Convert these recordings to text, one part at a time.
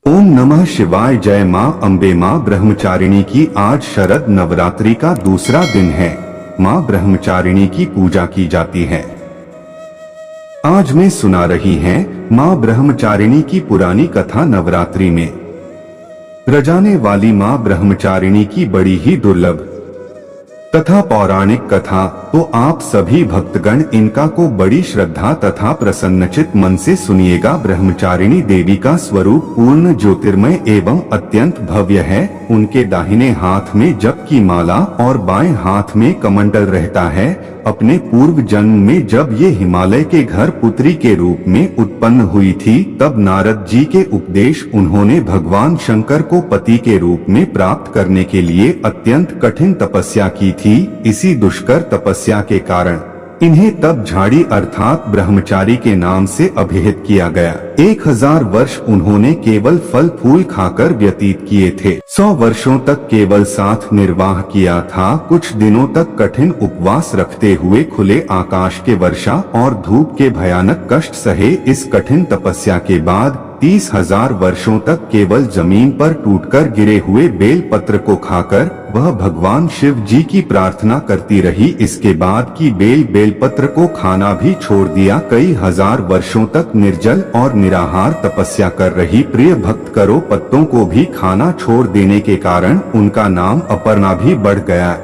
ओम नमः शिवाय। जय मां अम्बे। मां ब्रह्मचारिणी की आज शरद नवरात्रि का दूसरा दिन है। मां ब्रह्मचारिणी की पूजा की जाती है। आज मैं सुना रही हैं मां ब्रह्मचारिणी की पुरानी कथा। नवरात्रि में रजाने वाली मां ब्रह्मचारिणी की बड़ी ही दुर्लभ तथा पौराणिक कथा तो आप सभी भक्तगण इनका को बड़ी श्रद्धा तथा प्रसन्नचित मन से सुनिएगा। ब्रह्मचारिणी देवी का स्वरूप पूर्ण ज्योतिर्मय एवं अत्यंत भव्य है। उनके दाहिने हाथ में जप की माला और बाएं हाथ में कमंडल रहता है। अपने पूर्व जन्म में जब ये हिमालय के घर पुत्री के रूप में उत्पन्न हुई थी, तब नारद जी के उपदेश उन्होंने भगवान शंकर को पति के रूप में प्राप्त करने के लिए अत्यंत कठिन तपस्या की थी। इसी दुष्कर तपस्या के कारण इन्हें तब झाड़ी अर्थात ब्रह्मचारी के नाम से अभिहित किया गया। 1000 वर्ष उन्होंने केवल फल फूल खाकर व्यतीत किए थे। 100 वर्षों तक केवल साथ निर्वाह किया था। कुछ दिनों तक कठिन उपवास रखते हुए खुले आकाश के वर्षा और धूप के भयानक कष्ट सहे। इस कठिन तपस्या के बाद 30,000 वर्षों तक केवल जमीन पर टूटकर गिरे हुए बेल पत्र को खाकर वह भगवान शिव जी की प्रार्थना करती रही। इसके बाद की बेल पत्र को खाना भी छोड़ दिया। कई हजार वर्षों तक निर्जल और निराहार तपस्या कर रही प्रिय भक्त करो पत्तों को भी खाना छोड़ देने के कारण उनका नाम अपर्णा भी बढ़ गया।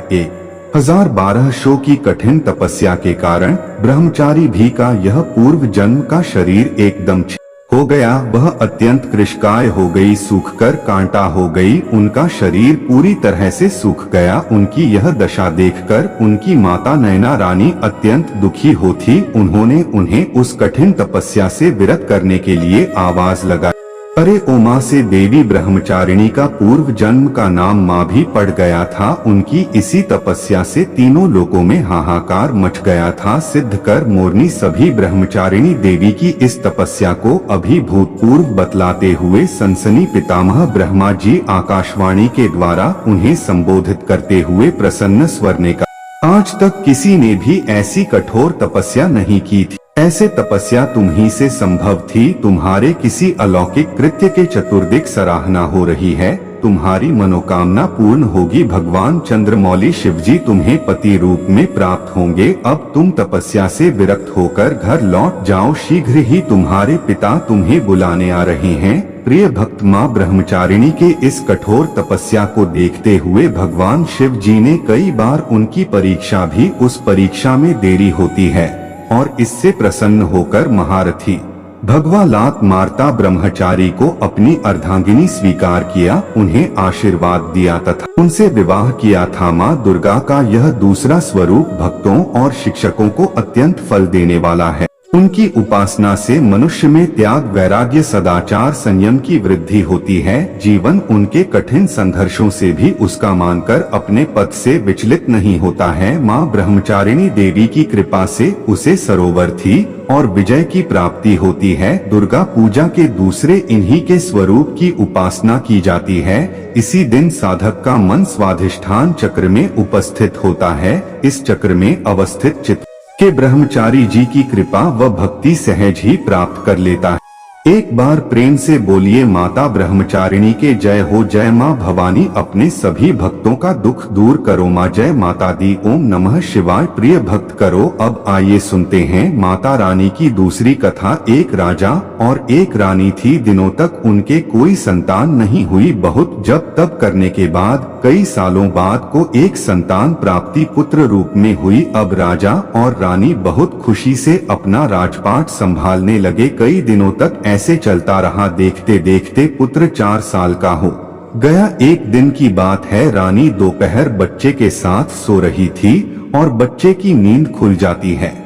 1012 की कठिन तपस्या के कारण ब्रह्मचारी भी का यह पूर्व जन्म का शरीर एकदम हो गया। वह अत्यंत कृशकाय हो गई, सूखकर कांटा हो गई। उनका शरीर पूरी तरह से सूख गया। उनकी यह दशा देखकर उनकी माता नैना रानी अत्यंत दुखी होती। उन्होंने उन्हें उस कठिन तपस्या से विरत करने के लिए आवाज लगाई। अरे उमा से देवी ब्रह्मचारिणी का पूर्व जन्म का नाम माँ भी पड़ गया था। उनकी इसी तपस्या से तीनों लोकों में हाहाकार मच गया था। सिद्ध कर मोरनी सभी ब्रह्मचारिणी देवी की इस तपस्या को अभिभूतपूर्व बतलाते हुए सनसनी पितामह ब्रह्मा जी आकाशवाणी के द्वारा उन्हें संबोधित करते हुए प्रसन्न स्वर ने कहा, आज तक किसी ने भी ऐसी कठोर तपस्या नहीं की थी। ऐसे तपस्या तुम्ही से संभव थी। तुम्हारे किसी अलौकिक कृत्य के चतुर्दिक सराहना हो रही है। तुम्हारी मनोकामना पूर्ण होगी। भगवान चंद्रमौली शिवजी तुम्हें पति रूप में प्राप्त होंगे। अब तुम तपस्या से विरक्त होकर घर लौट जाओ। शीघ्र ही तुम्हारे पिता तुम्हें बुलाने आ रहे हैं। प्रिय भक्त मां ब्रह्मचारिणी के इस कठोर तपस्या को देखते हुए भगवान शिव जी ने कई बार उनकी परीक्षा भी उस परीक्षा में देरी होती है और इससे प्रसन्न होकर महारथी भगवा लात मारता ब्रह्मचारी को अपनी अर्धांगिनी स्वीकार किया, उन्हें आशीर्वाद दिया तथा उनसे विवाह किया था। मां दुर्गा का यह दूसरा स्वरूप भक्तों और शिक्षकों को अत्यंत फल देने वाला है। उनकी उपासना से मनुष्य में त्याग, वैराग्य, सदाचार, संयम की वृद्धि होती है। जीवन उनके कठिन संघर्षों से भी उसका मानकर अपने पद से विचलित नहीं होता है। मां ब्रह्मचारिणी देवी की कृपा से उसे सरोवर थी और विजय की प्राप्ति होती है। दुर्गा पूजा के दूसरे इन्हीं के स्वरूप की उपासना की जाती है। इसी दिन साधक का मन स्वाधिष्ठान चक्र में उपस्थित होता है। इस चक्र में अवस्थित चित्त के ब्रह्मचारी जी की कृपा व भक्ति सहज ही प्राप्त कर लेता है। एक बार प्रेम से बोलिए माता ब्रह्मचारिणी के जय हो। जय मां भवानी अपने सभी भक्तों का दुख दूर करो। मां जय माता दी। ओम नमः शिवाय। प्रिय भक्त करो अब आइए सुनते हैं माता रानी की दूसरी कथा। एक राजा और एक रानी थी। दिनों तक उनके कोई संतान नहीं हुई। बहुत जप तप करने के बाद कई सालों बाद को एक संतान प्राप्ति पुत्र रूप में हुई। अब राजा और रानी बहुत खुशी से अपना राजपाट संभालने लगे। कई दिनों तक ऐसे चलता रहा। देखते देखते पुत्र 4 साल का हो गया। एक दिन की बात है, रानी दोपहर बच्चे के साथ सो रही थी और बच्चे की नींद खुल जाती है।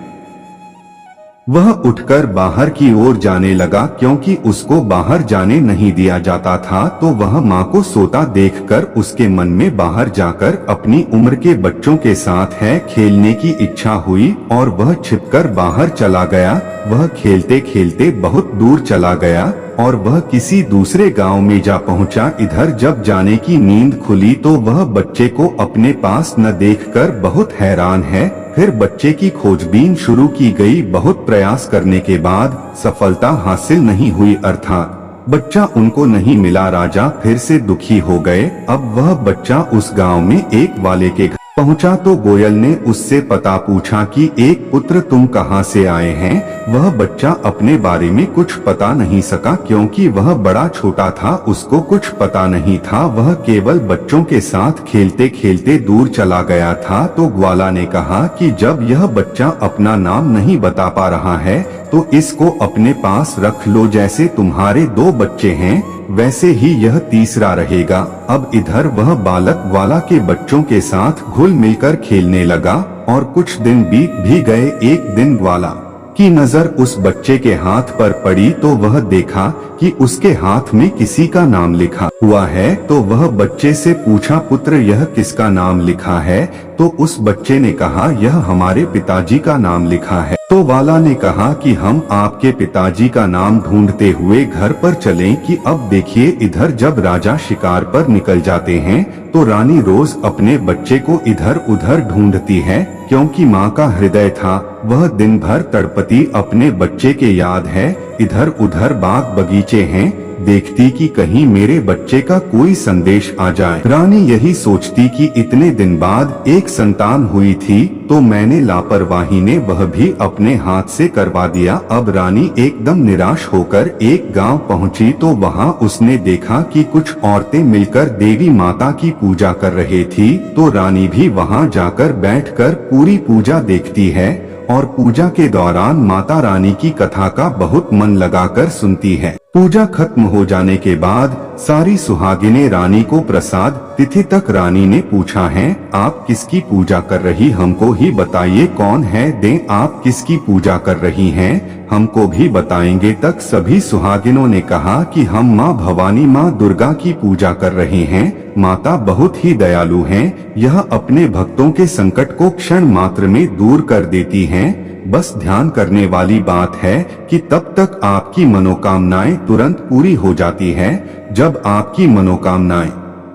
वह उठकर बाहर की ओर जाने लगा। क्योंकि उसको बाहर जाने नहीं दिया जाता था, तो वह माँ को सोता देखकर उसके मन में बाहर जाकर अपनी उम्र के बच्चों के साथ है खेलने की इच्छा हुई और वह छिपकर बाहर चला गया। वह खेलते खेलते बहुत दूर चला गया और वह किसी दूसरे गांव में जा पहुंचा। इधर जब जाने की नींद खुली तो वह बच्चे को अपने पास न देखकर बहुत हैरान है। फिर बच्चे की खोजबीन शुरू की गई। बहुत प्रयास करने के बाद सफलता हासिल नहीं हुई, अर्थात बच्चा उनको नहीं मिला। राजा फिर से दुखी हो गए। अब वह बच्चा उस गांव में एक वाले के घर पहुंचा तो गोयल ने उससे पता पूछा कि एक पुत्र तुम कहां से आए हैं। वह बच्चा अपने बारे में कुछ बता नहीं सका क्योंकि वह बड़ा छोटा था, उसको कुछ पता नहीं था। वह केवल बच्चों के साथ खेलते खेलते दूर चला गया था। तो ग्वाला ने कहा कि जब यह बच्चा अपना नाम नहीं बता पा रहा है तो इसको अपने पास रख लो। जैसे तुम्हारे 2 बच्चे हैं वैसे ही यह तीसरा रहेगा। अब इधर वह बालक ग्वाला के बच्चों के साथ घुल मिलकर खेलने लगा और कुछ दिन बीत भी गए। एक दिन ग्वाला की नजर उस बच्चे के हाथ पर पड़ी तो वह देखा कि उसके हाथ में किसी का नाम लिखा हुआ है। तो वह बच्चे से पूछा, पुत्र यह किसका नाम लिखा है? तो उस बच्चे ने कहा, यह हमारे पिताजी का नाम लिखा है। तो वाला ने कहा कि हम आपके पिताजी का नाम ढूंढते हुए घर पर चलें कि अब देखिए इधर जब राजा शिकार पर निकल जाते हैं तो रानी रोज अपने बच्चे को इधर उधर ढूंढती है क्योंकि माँ का हृदय था। वह दिन भर तड़पती अपने बच्चे के याद है। इधर उधर बाग बगीचे हैं, देखती कि कहीं मेरे बच्चे का कोई संदेश आ जाए। रानी यही सोचती कि इतने दिन बाद एक संतान हुई थी तो मैंने लापरवाही ने वह भी अपने हाथ से करवा दिया। अब रानी एकदम निराश होकर एक गांव पहुंची तो वहां उसने देखा कि कुछ औरतें मिलकर देवी माता की पूजा कर रही थी। तो रानी भी वहां जाकर बैठकर पूरी पूजा देखती है और पूजा के दौरान माता रानी की कथा का बहुत मन लगाकर सुनती है। पूजा खत्म हो जाने के बाद सारी सुहागिनें रानी को प्रसाद तिथि तक रानी ने पूछा है, आप किसकी पूजा कर रही, हमको ही बताइए कौन है, दें आप किसकी पूजा कर रही हैं, हमको भी बताएंगे। तक सभी सुहागिनों ने कहा कि हम माँ भवानी माँ दुर्गा की पूजा कर रहे हैं। माता बहुत ही दयालु हैं, यह अपने भक्तों के संकट को क्षण मात्र में दूर कर देती हैं। बस ध्यान करने वाली बात है कि तब तक आपकी मनोकामनाएं तुरंत पूरी हो जाती है। जब आपकी मनोकामनाएं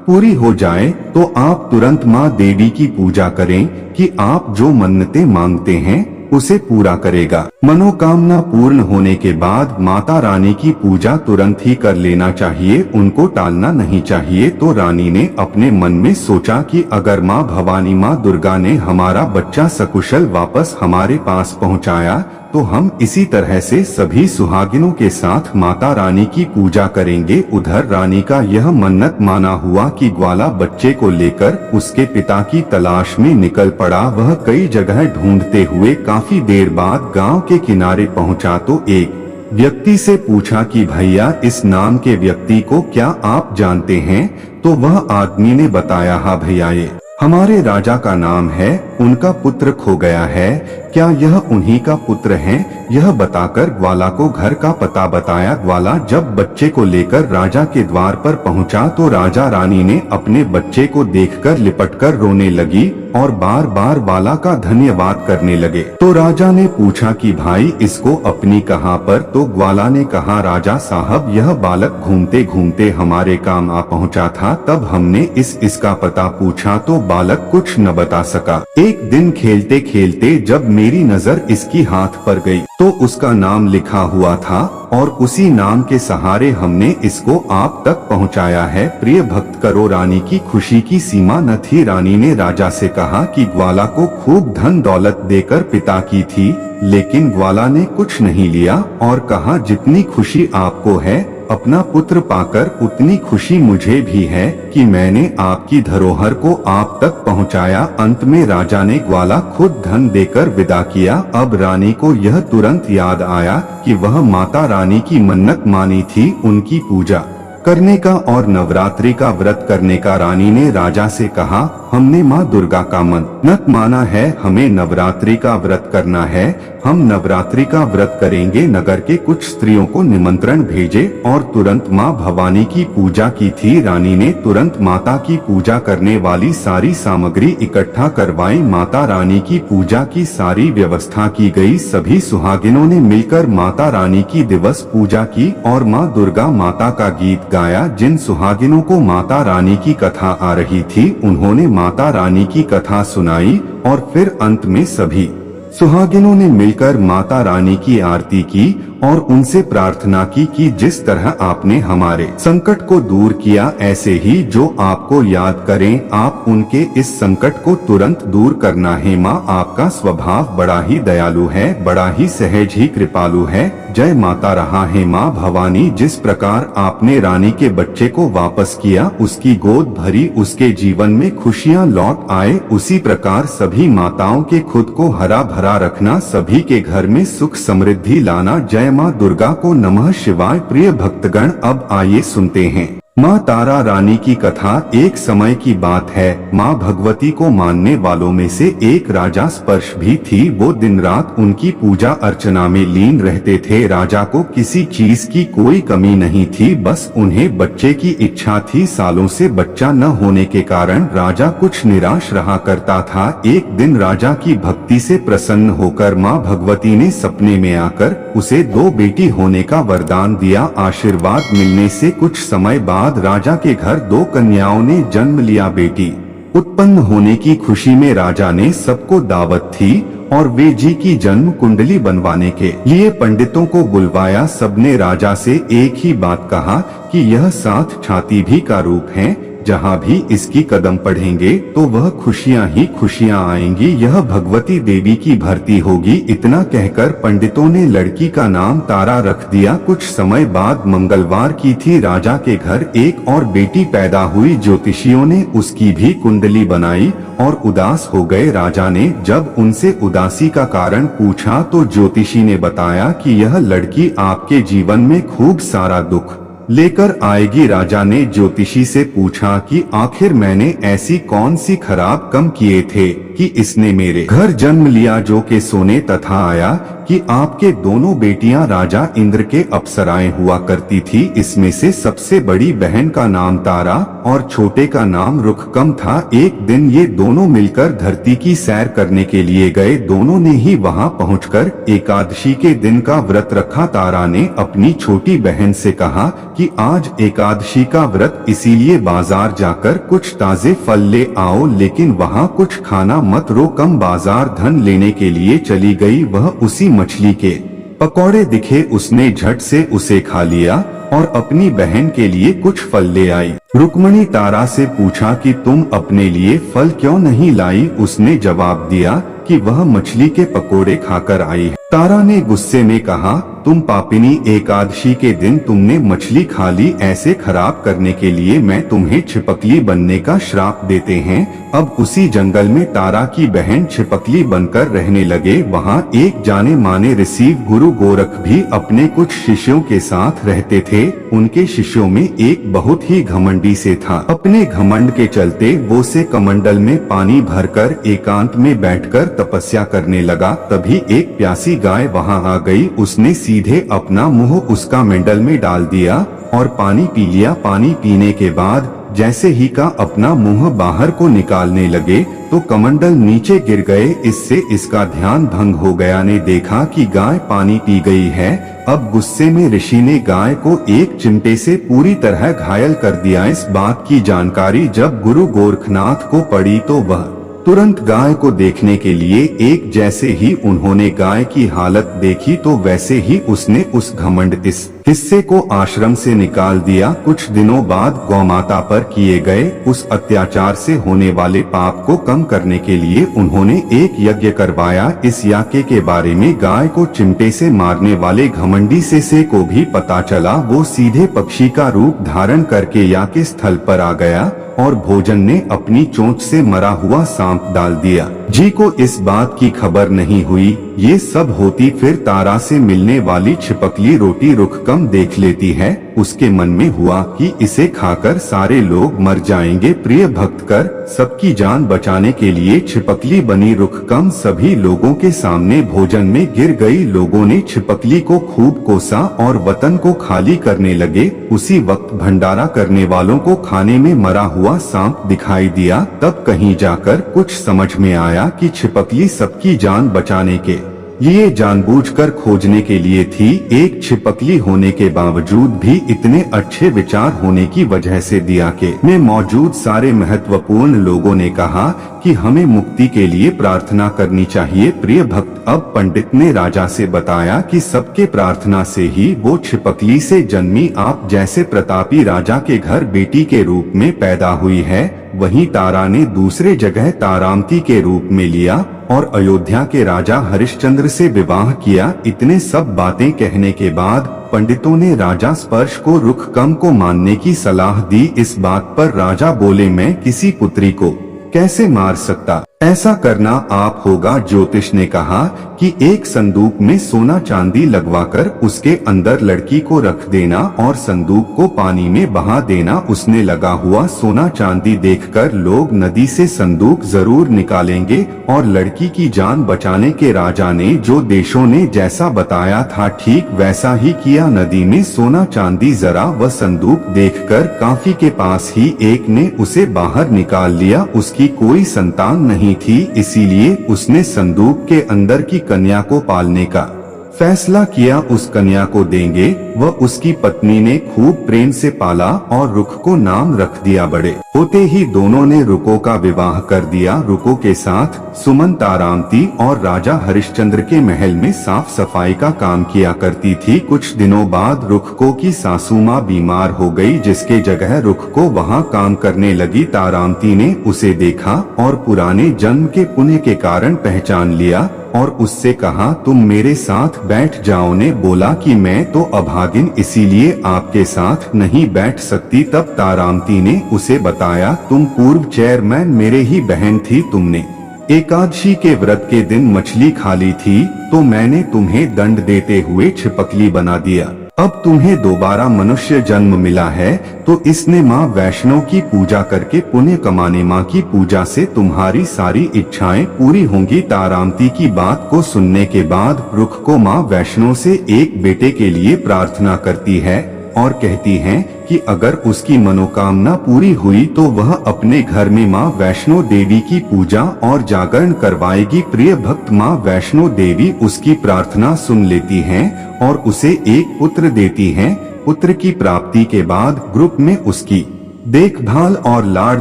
पूरी हो जाए तो आप तुरंत माँ देवी की पूजा करें कि आप जो मन्नतें मांगते हैं उसे पूरा करेगा। मनोकामना पूर्ण होने के बाद माता रानी की पूजा तुरंत ही कर लेना चाहिए, उनको टालना नहीं चाहिए। तो रानी ने अपने मन में सोचा कि अगर माँ भवानी माँ दुर्गा ने हमारा बच्चा सकुशल वापस हमारे पास पहुँचाया तो हम इसी तरह से सभी सुहागिनों के साथ माता रानी की पूजा करेंगे। उधर रानी का यह मन्नत माना हुआ कि ग्वाला बच्चे को लेकर उसके पिता की तलाश में निकल पड़ा। वह कई जगह ढूंढते हुए काफी देर बाद गांव के किनारे पहुंचा तो एक व्यक्ति से पूछा कि भैया इस नाम के व्यक्ति को क्या आप जानते हैं? तो वह आदमी ने बताया, हाँ भैया ये हमारे राजा का नाम है, उनका पुत्र खो गया है, क्या यह उन्हीं का पुत्र है? यह बताकर ग्वाला को घर का पता बताया। ग्वाला जब बच्चे को लेकर राजा के द्वार पर पहुंचा तो राजा रानी ने अपने बच्चे को देखकर लिपटकर रोने लगी और बार बार ग्वाला का धन्यवाद करने लगे। तो राजा ने पूछा कि भाई इसको अपनी कहाँ पर? तो ग्वाला ने कहा, राजा साहब यह बालक घूमते घूमते हमारे काम आ पहुँचा था, तब हमने इसका पता पूछा तो बालक कुछ न बता सका। एक दिन खेलते खेलते जब मेरी नजर इसकी हाथ पर गई तो उसका नाम लिखा हुआ था और उसी नाम के सहारे हमने इसको आप तक पहुंचाया है। प्रिय भक्त करो। रानी की खुशी की सीमा न थी। रानी ने राजा से कहा कि ग्वाला को खूब धन दौलत देकर पिता की थी, लेकिन ग्वाला ने कुछ नहीं लिया और कहा जितनी खुशी आपको है अपना पुत्र पाकर उतनी खुशी मुझे भी है कि मैंने आपकी धरोहर को आप तक पहुंचाया। अंत में राजा ने ग्वाला खुद धन देकर विदा किया। अब रानी को यह तुरंत याद आया कि वह माता रानी की मन्नत मानी थी उनकी पूजा करने का और नवरात्रि का व्रत करने का। रानी ने राजा से कहा, हमने माँ दुर्गा का मन्नत माना है, हमें नवरात्रि का व्रत करना है, हम नवरात्रि का व्रत करेंगे। नगर के कुछ स्त्रियों को निमंत्रण भेजे और तुरंत माँ भवानी की पूजा की थी। रानी ने तुरंत माता की पूजा करने वाली सारी सामग्री इकट्ठा करवाई। माता रानी की पूजा की सारी व्यवस्था की गई। सभी सुहागिनों ने मिलकर माता रानी की दिवस पूजा की और माँ दुर्गा माता का गीत गाया। जिन सुहागिनों को माता रानी की कथा आ रही थी उन्होंने माता रानी की कथा सुनाई और फिर अंत में सभी सुहागिनों ने मिलकर माता रानी की आरती की और उनसे प्रार्थना की कि जिस तरह आपने हमारे संकट को दूर किया, ऐसे ही जो आपको याद करें आप उनके इस संकट को तुरंत दूर करना है। माँ आपका स्वभाव बड़ा ही दयालु है, बड़ा ही सहज ही कृपालु है। जय माता रहा है माँ भवानी। जिस प्रकार आपने रानी के बच्चे को वापस किया, उसकी गोद भरी, उसके जीवन में खुशियाँ लौट आए, उसी प्रकार सभी माताओं के खुद को हरा भरा रखना, सभी के घर में सुख समृद्धि लाना। जय माँ दुर्गा को नमः शिवाय। प्रिय भक्तगण, अब आइए सुनते हैं माँ तारा रानी की कथा। एक समय की बात है, माँ भगवती को मानने वालों में से एक राजा स्पर्श भी थी। वो दिन रात उनकी पूजा अर्चना में लीन रहते थे। राजा को किसी चीज की कोई कमी नहीं थी, बस उन्हें बच्चे की इच्छा थी। सालों से बच्चा न होने के कारण राजा कुछ निराश रहा करता था। एक दिन राजा की भक्ति से प्रसन्न होकर माँ भगवती ने सपने में आकर उसे 2 बेटी होने का वरदान दिया। आशीर्वाद मिलने से कुछ समय बाद राजा के घर 2 कन्याओं ने जन्म लिया। बेटी उत्पन्न होने की खुशी में राजा ने सबको दावत थी और वे जी की जन्म कुंडली बनवाने के लिए पंडितों को बुलवाया। सबने राजा से एक ही बात कहा कि यह 7 छाती भी का रूप है, जहाँ भी इसकी कदम पड़ेंगे तो वह खुशियाँ ही खुशियाँ आएंगी, यह भगवती देवी की भर्ती होगी। इतना कहकर पंडितों ने लड़की का नाम तारा रख दिया। कुछ समय बाद मंगलवार की थी, राजा के घर एक और बेटी पैदा हुई। ज्योतिषियों ने उसकी भी कुंडली बनाई और उदास हो गए। राजा ने जब उनसे उदासी का कारण पूछा तो ज्योतिषी ने बताया कि यह लड़की आपके जीवन में खूब सारा दुख लेकर आएगी। राजा ने ज्योतिषी से पूछा कि आखिर मैंने ऐसी कौन सी खराब कर्म किए थे कि इसने मेरे घर जन्म लिया, जो के सोने तथा आया कि आपके दोनों बेटियां राजा इंद्र के अप्सराएं हुआ करती थी। इसमें से सबसे बड़ी बहन का नाम तारा और छोटे का नाम रुखकम था। एक दिन ये दोनों मिलकर धरती की सैर करने के लिए गए। दोनों ने ही वहां पहुंचकर एकादशी के दिन का व्रत रखा। तारा ने अपनी छोटी बहन से कहा कि आज एकादशी का व्रत, इसीलिए बाजार जाकर कुछ ताजे फल ले आओ, लेकिन वहाँ कुछ खाना मत। रुखकम बाजार धन लेने के लिए चली गई। वह उसी मछली के पकौड़े दिखे, उसने झट से उसे खा लिया और अपनी बहन के लिए कुछ फल ले आई। रुक्मणी तारा से पूछा कि तुम अपने लिए फल क्यों नहीं लाई? उसने जवाब दिया कि वह मछली के पकोड़े खाकर आई है। तारा ने गुस्से में कहा, तुम पापिनी, एकादशी के दिन तुमने मछली खा ली, ऐसे खराब करने के लिए मैं तुम्हें छिपकली बनने का श्राप देते हैं। अब उसी जंगल में तारा की बहन छिपकली बनकर रहने लगे। वहाँ एक जाने माने ऋषि गुरु गोरख भी अपने कुछ शिष्यों के साथ रहते थे। उनके शिष्यों में एक बहुत ही घमंडी से था। अपने घमंड के चलते वो से कमंडल में पानी भरकर एकांत में बैठकर तपस्या करने लगा। तभी एक प्यासी गाय वहाँ आ गई। उसने सीधे अपना मुंह उसका मंडल में डाल दिया और पानी पी लिया। पानी पीने के बाद जैसे ही का अपना मुंह बाहर को निकालने लगे तो कमंडल नीचे गिर गए। इससे इसका ध्यान भंग हो गया। ने देखा कि गाय पानी पी गई है। अब गुस्से में ऋषि ने गाय को एक चिमटे से पूरी तरह घायल कर दिया। इस बात की जानकारी जब गुरु गोरखनाथ को पड़ी तो वह तुरंत गाय को देखने के लिए एक जैसे ही उन्होंने गाय की हालत देखी तो वैसे ही उसने उस घमंड इस हिस्से को आश्रम से निकाल दिया। कुछ दिनों बाद गौमाता पर किए गए उस अत्याचार से होने वाले पाप को कम करने के लिए उन्होंने एक यज्ञ करवाया। इस यज्ञ के बारे में गाय को चिमटे से मारने वाले घमंडी से को भी पता चला। वो सीधे पक्षी का रूप धारण करके यज्ञ स्थल पर आ गया और भोजन ने अपनी चोंच से मरा हुआ सांप डाल दिया। जी को इस बात की खबर नहीं हुई। ये सब होती फिर तारा से मिलने वाली छिपकली रोटी रुखकम देख लेती है। उसके मन में हुआ कि इसे खाकर सारे लोग मर जाएंगे। प्रिय भक्त कर सबकी जान बचाने के लिए छिपकली बनी रुखकम सभी लोगों के सामने भोजन में गिर गई। लोगों ने छिपकली को खूब कोसा और वतन को खाली करने लगे। उसी वक्त भंडारा करने वालों को खाने में मरा हुआ सांप दिखाई दिया। तब कहीं जाकर कुछ समझ में आया कि छिपकली सबकी जान बचाने के ये जानबूझकर खोजने के लिए थी। एक छिपकली होने के बावजूद भी इतने अच्छे विचार होने की वजह से दिया के में मौजूद सारे महत्वपूर्ण लोगों ने कहा कि हमें मुक्ति के लिए प्रार्थना करनी चाहिए। प्रिय भक्त, अब पंडित ने राजा से बताया कि सबके प्रार्थना से ही वो छिपकली से जन्मी आप जैसे प्रतापी राजा के घर बेटी के रूप में पैदा हुई है। वहीं तारा ने दूसरे जगह तारामती के रूप में लिया और अयोध्या के राजा हरिश्चंद्र से विवाह किया। इतने सब बातें कहने के बाद पंडितों ने राजा स्पर्श को रुख कम को मानने की सलाह दी। इस बात पर राजा बोले, मैं किसी पुत्री को कैसे मार सकता, ऐसा करना आप होगा। ज्योतिष ने कहा कि एक संदूक में सोना चांदी लगवाकर उसके अंदर लड़की को रख देना और संदूक को पानी में बहा देना। उसने लगा हुआ सोना चांदी देखकर लोग नदी से संदूक जरूर निकालेंगे और लड़की की जान बचाने के राजा ने जो देशों ने जैसा बताया था ठीक वैसा ही किया। नदी में सोना चांदी जरा व संदूक देखकर काफी के पास ही एक ने उसे बाहर निकाल लिया। उसकी कोई संतान नहीं थी, इसीलिए उसने संदूक के अंदर की कन्या को पालने का फैसला किया। उस कन्या को देंगे। वह उसकी पत्नी ने खूब प्रेम से पाला और रुख को नाम रख दिया। बड़े होते ही दोनों ने रुको का विवाह कर दिया। रुको के साथ सुमन तारामती और राजा हरिश्चंद्र के महल में साफ सफाई का काम किया करती थी। कुछ दिनों बाद रुखको की सासू माँ बीमार हो गई, जिसके जगह रुख को वहाँ काम करने लगी। तारामती ने उसे देखा और पुराने जन्म के पुण्य के कारण पहचान लिया और उससे कहा, तुम मेरे साथ बैठ जाओ। ने बोला कि मैं तो अभागिन इसीलिए आपके साथ नहीं बैठ सकती। तब तारामती ने उसे बताया, तुम पूर्व चेयरमैन मेरे ही बहन थी। तुमने एकादशी के व्रत के दिन मछली खा ली थी तो मैंने तुम्हें दंड देते हुए छिपकली बना दिया। अब तुम्हें दोबारा मनुष्य जन्म मिला है तो इसने माँ वैष्णो की पूजा करके पुण्य कमाने। माँ की पूजा से तुम्हारी सारी इच्छाएं पूरी होंगी। तारामती की बात को सुनने के बाद रुख को माँ वैष्णो से एक बेटे के लिए प्रार्थना करती है और कहती हैं कि अगर उसकी मनोकामना पूरी हुई तो वह अपने घर में माँ वैष्णो देवी की पूजा और जागरण करवाएगी। प्रिय भक्त, माँ वैष्णो देवी उसकी प्रार्थना सुन लेती हैं और उसे एक पुत्र देती हैं। पुत्र की प्राप्ति के बाद ग्रुप में उसकी देखभाल और लाड़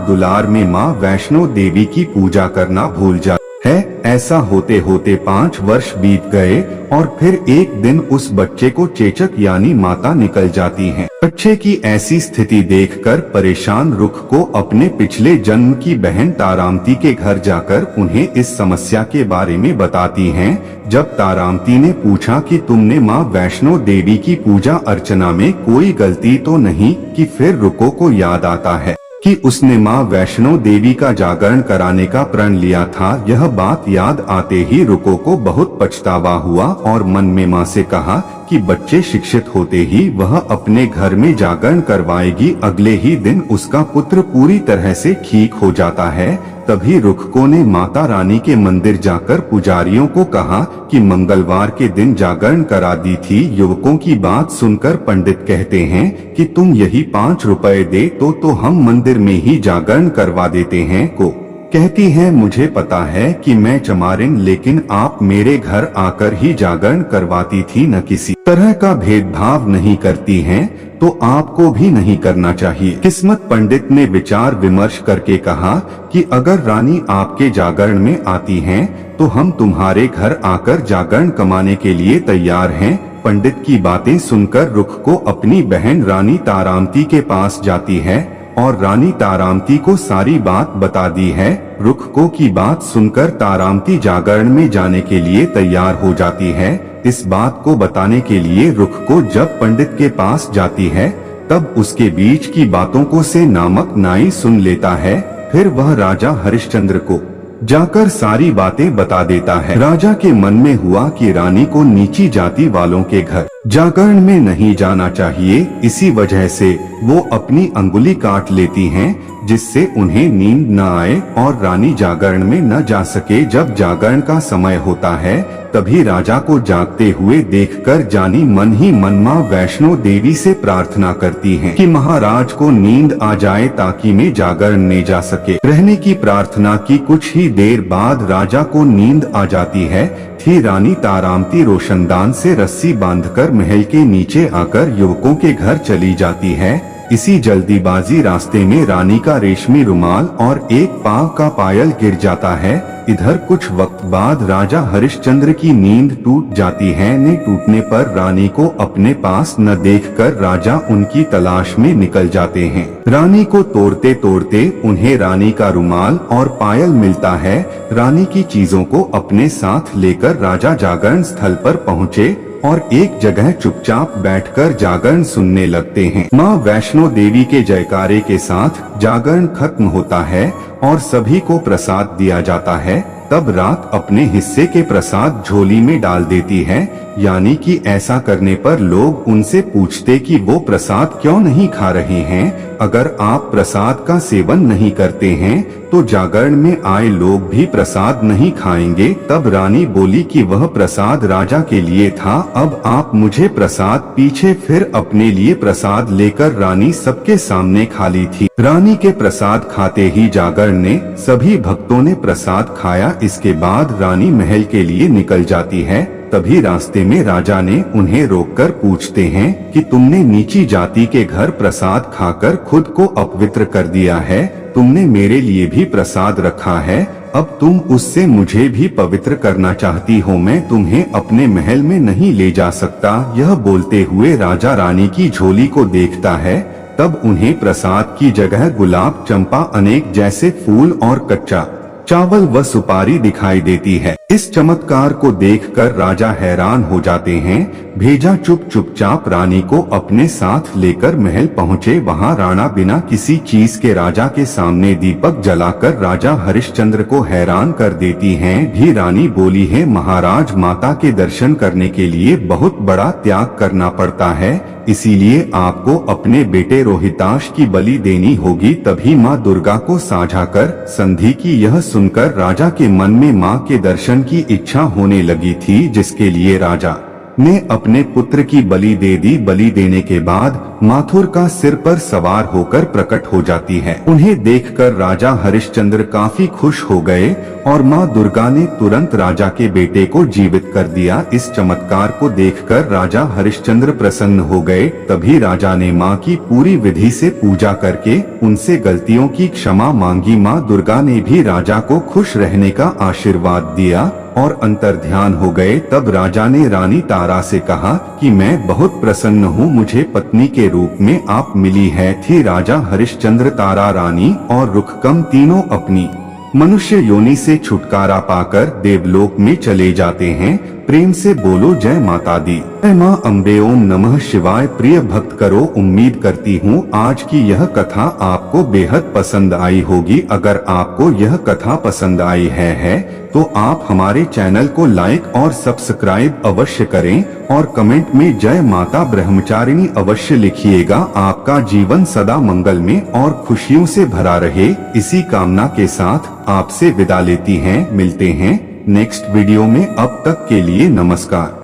दुलार में माँ वैष्णो देवी की पूजा करना भूल जाती है। ऐसा होते होते 5 वर्ष बीत गए और फिर एक दिन उस बच्चे को चेचक यानी माता निकल जाती हैं। बच्चे की ऐसी स्थिति देखकर परेशान रुख को अपने पिछले जन्म की बहन तारामती के घर जाकर उन्हें इस समस्या के बारे में बताती हैं। जब तारामती ने पूछा कि तुमने माँ वैष्णो देवी की पूजा अर्चना में कोई गलती तो नहीं की, फिर रुको को याद आता है कि उसने माँ वैष्णो देवी का जागरण कराने का प्रण लिया था। यह बात याद आते ही रुको को बहुत पछतावा हुआ और मन में माँ से कहा कि बच्चे शिक्षित होते ही वह अपने घर में जागरण करवाएगी। अगले ही दिन उसका पुत्र पूरी तरह से ठीक हो जाता है। तभी रुखको ने माता रानी के मंदिर जाकर पुजारियों को कहा कि मंगलवार के दिन जागरण करा दी थी। युवकों की बात सुनकर पंडित कहते हैं कि तुम यही 5 रुपए दे तो हम मंदिर में ही जागरण करवा देते हैं। को कहती है, मुझे पता है कि मैं चमारिन, लेकिन आप मेरे घर आकर ही जागरण करवाती थी, न किसी तरह का भेदभाव नहीं करती हैं, तो आपको भी नहीं करना चाहिए। किस्मत पंडित ने विचार विमर्श करके कहा कि अगर रानी आपके जागरण में आती हैं, तो हम तुम्हारे घर आकर जागरण कमाने के लिए तैयार हैं। पंडित की बातें सुनकर रुख को अपनी बहन रानी तारामती के पास जाती है और रानी तारामती को सारी बात बता दी है। रुख को की बात सुनकर तारामती जागरण में जाने के लिए तैयार हो जाती है। इस बात को बताने के लिए रुख को जब पंडित के पास जाती है तब उसके बीच की बातों को से नामक नाई सुन लेता है। फिर वह राजा हरिश्चंद्र को जाकर सारी बातें बता देता है। राजा के मन में हुआ कि रानी को नीची जाति वालों के घर जागरण में नहीं जाना चाहिए। इसी वजह से वो अपनी अंगुली काट लेती हैं। जिससे उन्हें नींद न आए और रानी जागरण में न जा सके। जब जागरण का समय होता है तभी राजा को जागते हुए देखकर जानी मन ही मन मां वैष्णो देवी से प्रार्थना करती हैं कि महाराज को नींद आ जाए ताकि मैं जागरण में जा सके। रहने की प्रार्थना की कुछ ही देर बाद राजा को नींद आ जाती है। रानी तारामती रोशनदान से रस्सी बांधकर महल के नीचे आकर युवकों के घर चली जाती है। इसी जल्दीबाजी रास्ते में रानी का रेशमी रुमाल और एक पांव का पायल गिर जाता है। इधर कुछ वक्त बाद राजा हरिश्चंद्र की नींद टूट जाती है। नींद टूटने पर रानी को अपने पास न देखकर राजा उनकी तलाश में निकल जाते हैं। रानी को तोड़ते तोड़ते उन्हें रानी का रुमाल और पायल मिलता है। रानी की चीजों को अपने साथ लेकर राजा जागरण स्थल पर पहुँचे और एक जगह चुपचाप बैठकर जागरण सुनने लगते हैं। माँ वैष्णो देवी के जयकारे के साथ जागरण खत्म होता है और सभी को प्रसाद दिया जाता है। तब रात अपने हिस्से के प्रसाद झोली में डाल देती है, यानी कि ऐसा करने पर लोग उनसे पूछते कि वो प्रसाद क्यों नहीं खा रहे हैं। अगर आप प्रसाद का सेवन नहीं करते हैं तो जागरण में आए लोग भी प्रसाद नहीं खाएंगे। तब रानी बोली कि वह प्रसाद राजा के लिए था, अब आप मुझे प्रसाद। पीछे फिर अपने लिए प्रसाद लेकर रानी सबके सामने खा ली थी। रानी के प्रसाद खाते ही जागरण ने सभी भक्तों ने प्रसाद खाया। इसके बाद रानी महल के लिए निकल जाती है। तभी रास्ते में राजा ने उन्हें रोककर पूछते हैं कि तुमने नीची जाति के घर प्रसाद खाकर खुद को अपवित्र कर दिया है, तुमने मेरे लिए भी प्रसाद रखा है, अब तुम उससे मुझे भी पवित्र करना चाहती हो, मैं तुम्हें अपने महल में नहीं ले जा सकता। यह बोलते हुए राजा रानी की झोली को देखता है। तब उन्हें प्रसाद की जगह गुलाब, चंपा, अनेक जैसे फूल और कच्चा चावल व सुपारी दिखाई देती है। इस चमत्कार को देखकर राजा हैरान हो जाते हैं। भेजा चुपचाप रानी को अपने साथ लेकर महल पहुँचे। वहाँ राणा बिना किसी चीज के राजा के सामने दीपक जलाकर राजा हरिश्चंद्र को हैरान कर देती हैं। भी रानी बोली है, महाराज, माता के दर्शन करने के लिए बहुत बड़ा त्याग करना पड़ता है, इसीलिए आपको अपने बेटे रोहिताश की बलि देनी होगी। तभी माँ दुर्गा को साझा कर संधि की। यह सुनकर राजा के मन में माँ के दर्शन की इच्छा होने लगी थी, जिसके लिए राजा ने अपने पुत्र की बलि दे दी। बलि देने के बाद माथुर का सिर पर सवार होकर प्रकट हो जाती है। उन्हें देखकर राजा हरिश्चंद्र काफी खुश हो गए और माँ दुर्गा ने तुरंत राजा के बेटे को जीवित कर दिया। इस चमत्कार को देखकर राजा हरिश्चंद्र प्रसन्न हो गए। तभी राजा ने माँ की पूरी विधि से पूजा करके उनसे गलतियों की क्षमा मांगी। माँ दुर्गा ने भी राजा को खुश रहने का आशीर्वाद दिया और अंतर्ध्यान हो गए। तब राजा ने रानी तारा से कहा कि मैं बहुत प्रसन्न हूँ, मुझे पत्नी के रूप में आप मिली है। थी राजा हरिश्चंद्र, तारा रानी और रुखकम तीनों अपनी मनुष्य योनि से छुटकारा पाकर देवलोक में चले जाते हैं। प्रेम से बोलो जय माता दी। जय माँ अम्बे, ओम नमः शिवाय। प्रिय भक्त करो, उम्मीद करती हूँ आज की यह कथा आपको बेहद पसंद आई होगी। अगर आपको यह कथा पसंद आई है तो आप हमारे चैनल को लाइक और सब्सक्राइब अवश्य करें और कमेंट में जय माता ब्रह्मचारिणी अवश्य लिखिएगा। आपका जीवन सदा मंगल में और खुशियों से भरा रहे, इसी कामना के साथ आपसे विदा लेती हैं। मिलते हैं नेक्स्ट वीडियो में। अब तक के लिए नमस्कार।